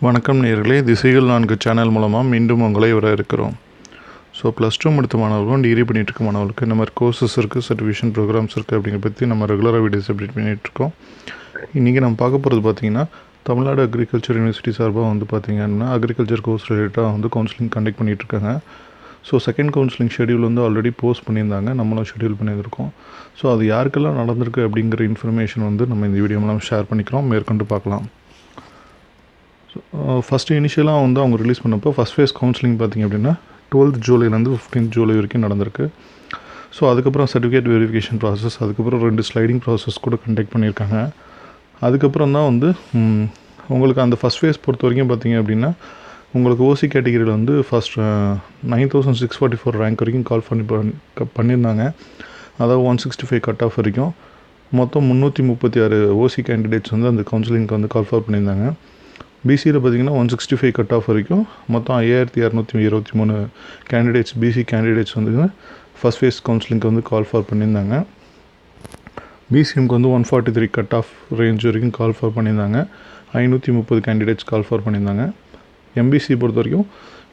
வணக்கம் நேயர்களே, திசைகள் 4 சேனல் மூலமாக மீண்டும் உங்களை வரவேற்கிறோம். ஸோ +2 முடித்த மாணவர்களும் டிகிரி பண்ணிகிட்ருக்க மாணவர்களுக்கு இந்த மாதிரி கோர்சஸ் இருக்குது, சர்டிஃபிகேஷன் ப்ரோக்ராம்ஸ் இருக்குது அப்படிங்கிற பற்றி நம்ம ரெகுலராக வீடியோஸ் அப்டேட் பண்ணிகிட்ருக்கோம். இன்றைக்கி நம்ம பார்க்க போகிறது பார்த்திங்கன்னா, தமிழ்நாடு அக்ரிகல்ச்சர் யூனிவர்சிட்டி சார்பாக வந்து பார்த்திங்கன்னா அக்ரிகல்ச்சர் கோர்ஸ் ரிலேட்டாக வந்து கவுன்சிலிங் கண்டக்ட் பண்ணிகிட்ருக்காங்க. ஸோ செகண்ட் கவுன்சிலிங் ஷெடியூல் வந்து ஆல்ரெடி போஸ்ட் பண்ணியிருந்தாங்க, நம்மளும் ஷெடியூல் பண்ணியிருக்கோம். ஸோ அது யாருக்கெல்லாம் நடந்திருக்கு அப்படிங்கிற இன்ஃபர்மேஷன் வந்து நம்ம இந்த வீடியோ மூலம் ஷேர் பண்ணிக்கிறோம், மேற்கொண்டு பார்க்கலாம். ஃபஸ்ட்டு இனிஷியலாக வந்து அவங்க ரிலீஸ் பண்ணப்போ ஃபஸ்ட் ஃபேஸ் கவுன்சிலிங் பார்த்திங்க அப்படின்னா 12th ஜூலைலேருந்து 15th ஜூலை வரைக்கும் நடந்திருக்கு. ஸோ அதுக்கப்புறம் சர்டிஃபிகேட் வெரிஃபிகேஷன் ப்ராசஸ், அதுக்கப்புறம் 2 ஸ்லைடிங் ப்ராசஸ் கூட கண்டக்ட் பண்ணியிருக்காங்க. அதுக்கப்புறம் தான் வந்து உங்களுக்கு அந்த ஃபஸ்ட் ஃபேஸ் பொறுத்த வரைக்கும் பார்த்திங்க அப்படின்னா உங்களுக்கு ஓசி கேட்டகிரியில் வந்து ஃபஸ்ட் 9644 ரேங்க் வரைக்கும் கால் பண்ணியிருந்தாங்க. அதாவது 165 கட் ஆஃப் வரைக்கும் மொத்தம் 336 ஓசி கேண்டிடேட்ஸ் வந்து அந்த கவுன்சிலிங்க்கு வந்து கால் பண்ணியிருந்தாங்க. பிசியில் பார்த்திங்கன்னா 165 கட் ஆஃப் வரைக்கும் மொத்தம் 5223 கேண்டிடேட்ஸ் பிசி கேண்டிடேட்ஸ் வந்து ஃபஸ்ட் ஃபேஸ் கவுன்சிலிங்க்கு வந்து கால் பண்ணியிருந்தாங்க. பிசிஎம்க்கு வந்து 143 கட் ஆஃப் ரேஞ்ச் வரைக்கும் கால் பண்ணியிருந்தாங்க. 530 கேண்டிடேட்ஸ் கால் பண்ணியிருந்தாங்க. எம்பிசி பொறுத்த வரைக்கும்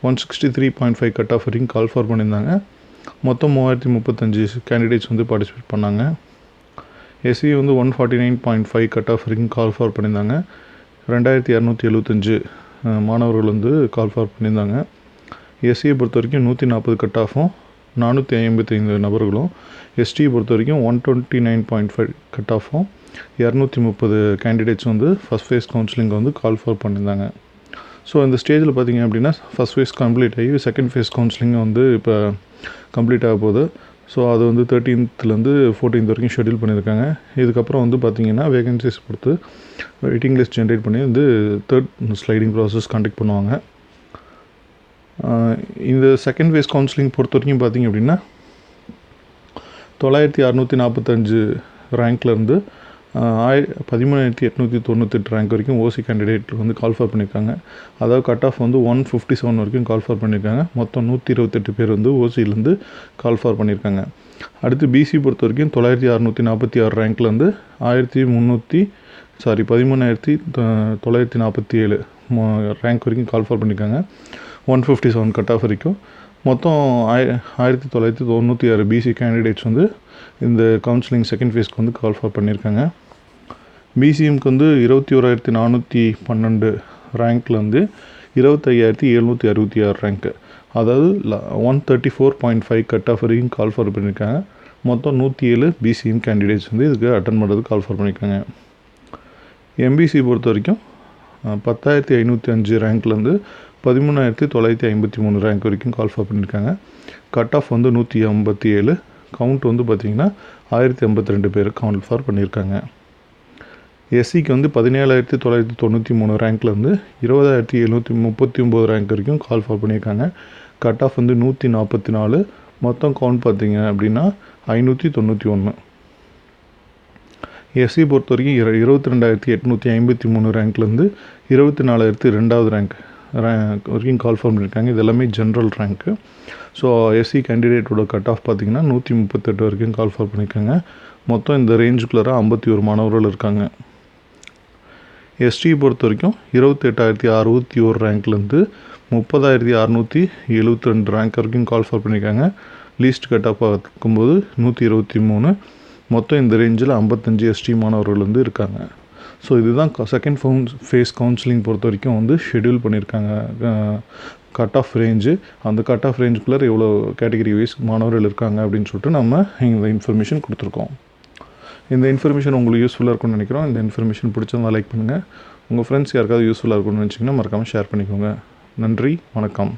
163.5 கட் ஆஃப் வரைக்கும் கால் பண்ணியிருந்தாங்க. மொத்தம் 3035 கேண்டிடேட்ஸ் வந்து பார்ட்டிசிபேட் பண்ணாங்க. எஸ்சி வந்து 149.5 கட் ஆஃப் வரைக்கும் கால் பண்ணியிருந்தாங்க. 2275 மாணவர்கள் வந்து கால் பண்ணியிருந்தாங்க. எஸ்சியை பொறுத்த வரைக்கும் 140 கட் ஆஃபும் 455 நபர்களும், எஸ்டியை பொறுத்த வரைக்கும் 129.5 கட் ஆஃபும் 230 கேண்டிடேட்ஸ் வந்து ஃபஸ்ட் ஃபேஸ் கவுன்சிலிங் வந்து கால் பண்ணியிருந்தாங்க. ஸோ இந்த ஸ்டேஜில் பார்த்திங்க அப்படின்னா ஃபஸ்ட் ஃபேஸ் கம்ப்ளீட் ஆகி செகண்ட் ஃபேஸ் கவுன்சிலிங் வந்து இப்போ கம்ப்ளீட் ஆக போகுது. ஸோ அது வந்து 13th 14th வரைக்கும் ஷெடியூல் பண்ணியிருக்காங்க. இதுக்கப்புறம் வந்து பார்த்திங்கன்னா வேகன்சிஸ் பொறுத்து வெயிட்டிங் லிஸ்ட் ஜென்ரேட் பண்ணி வந்து 3rd ஸ்லைடிங் ப்ராசஸ் கண்டக்ட் பண்ணுவாங்க. இந்த செகண்ட் ஃபேஸ் கவுன்சிலிங் பொறுத்த வரைக்கும் பார்த்திங்க அப்படின்னா 9645 ரேங்க்லேருந்து 13898 ரேங்க் வரைக்கும் ஓசி கேண்டிடேட் வந்து கால் பண்ணியிருக்காங்க. அதாவது கட் ஆஃப் வந்து 157 வரைக்கும் கால் பண்ணியிருக்காங்க. மொத்தம் 128 பேர் வந்து ஓசியிலேருந்து கால் பண்ணியிருக்காங்க. அடுத்து பிசி பொறுத்த வரைக்கும் 9646 ரேங்க்லேருந்து 13947 ரேங்க் வரைக்கும் கால் பண்ணியிருக்காங்க. 157 கட் ஆஃப் வரைக்கும் மொத்தம் 1996 பிசி கேண்டிடேட்ஸ் வந்து இந்த கவுன்சிலிங் செகண்ட் ஃபேஸ்க்கு வந்து கால் பண்ணியிருக்காங்க. பிசிஎம்க்கு வந்து 21412 ரேங்க்லேருந்து 25766 ரேங்க்கு, அதாவது 134.5 கட் ஆஃப் வரைக்கும் கால் பண்ணியிருக்காங்க. மொத்தம் 107 பிசிஎம் கேண்டிடேட்ஸ் வந்து இதுக்கு அட்டன் பண்ணுறதுக்கு கால் பண்ணியிருக்காங்க. எம்பிசி பொறுத்த வரைக்கும் 10505 ரேங்க்லேருந்து 13953 ரேங்க் வரைக்கும் கால் பண்ணியிருக்காங்க. கட் ஆஃப் வந்து 157, கவுண்ட் வந்து பார்த்திங்கன்னா 1052 பேர் கவுண்ட் பண்ணியிருக்காங்க. எஸ்சிக்கு வந்து 17993 ரேங்க்லேருந்து 20739 ரேங்க் வரைக்கும் கால் பண்ணியிருக்காங்க. கட் ஆஃப் வந்து 144, மொத்தம் கவுண்ட் பார்த்திங்க அப்படின்னா 591. எஸ்சி பொறுத்த வரைக்கும் 22853 ரேங்க்லேருந்து 24002 ரேங்க் வரைக்கும் கால் பண்ணியிருக்காங்க. இது எல்லாமே ஜென்ரல் ரேங்க்கு. ஸோ எஸ்சி கேண்டிடேட்டோட கட் ஆஃப் பார்த்திங்கன்னா 138 வரைக்கும் கால் பண்ணியிருக்காங்க. மொத்தம் இந்த ரேஞ்சுக்குள்ளார 51 மாணவர்கள் இருக்காங்க. எஸ்டி பொறுத்த வரைக்கும் 28061 ரேங்க்லேருந்து 30672 ரேங்க் வரைக்கும் கால் பண்ணியிருக்காங்க. லீஸ்ட் கட் ஆஃப் பார்க்கும்போது 123. மொத்தம் இந்த ரேஞ்சில் 55 எஸ்டி மாணவர்கள் வந்து இருக்காங்க. ஸோ இதுதான் செகண்ட் ஃபேஸ் கவுன்சிலிங் பொறுத்த வரைக்கும் வந்து ஷெடியூல் பண்ணியிருக்காங்க. கட் ஆஃப் ரேஞ்சு, அந்த கட் ஆஃப் ரேஞ்சுக்குள்ளே எவ்வளோ கேட்டகரி வைஸ் மாணவர்கள் இருக்காங்க அப்படின்னு சொல்லிட்டு நம்ம இந்த இன்ஃபர்மேஷன் கொடுத்துருக்கோம். இந்த இன்ஃபர்மேஷன் உங்களுக்கு யூஸ்ஃபுல்லாக இருக்கும்னு நினைக்கிறோம். இந்த இன்ஃபர்மேஷன் பிடிச்சவங்க லைக் பண்ணுங்கள். உங்கள் ஃப்ரெண்ட்ஸ் யாருக்காவது யூஸ்ஃபுல்லாக இருக்கும்னு நினச்சிங்கன்னா மறக்காமல் ஷேர் பண்ணிக்கோங்க. நன்றி, வணக்கம்.